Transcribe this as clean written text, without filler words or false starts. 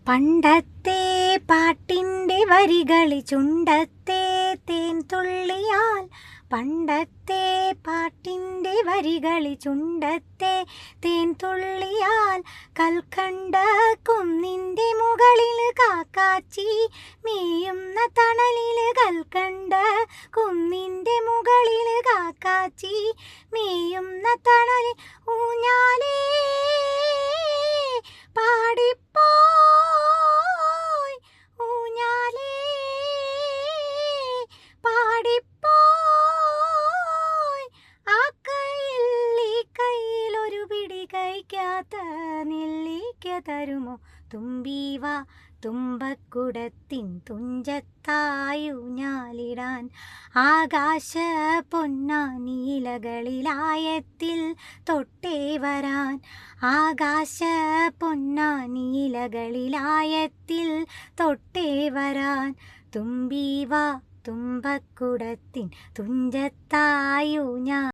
പണ്ടത്തെ പാട്ടിൻ്റെ വരികളി ചുണ്ടത്തെ തേൻ തുള്ളിയാൽ പണ്ടത്തെ പാട്ടിൻ്റെ വരികളി ചുണ്ടത്തെ തേൻ തുള്ളിയാൽ കൽക്കണ്ട കുന്നിൻ്റെ മുകളിൽ കാക്കാച്ചി മേയുന്ന തണലിൽ കൽക്കണ്ട കുന്നിൻ്റെ മുകളിൽ കാക്കാച്ചി മേയുന്ന തണലിൽ ഊഞ്ഞാലേ പാടിപ്പോയ് ഊഞ്ഞാലേ പാടിപ്പോയ് ആ കയ്യിൽ ഈ കയ്യിൽ ഒരു പിടി കഴിക്കാത്ത നെല്ലിക്ക തരുമോ തുമ്പീവാ തുമ്പക്കുടത്തിൻ തുഞ്ചത്തായൂഞ്ഞാലിടാൻ ആകാശ പൊന്നാനീലകളിലായത്തിൽ തൊട്ടേ വരാൻ ആകാശ പൊന്നാനീലകളിലായത്തിൽ തൊട്ടേ വരാൻ തുമ്പീവാ തുമ്പക്കുടത്തിൻ തുഞ്ചത്തായൂഞ്ഞാ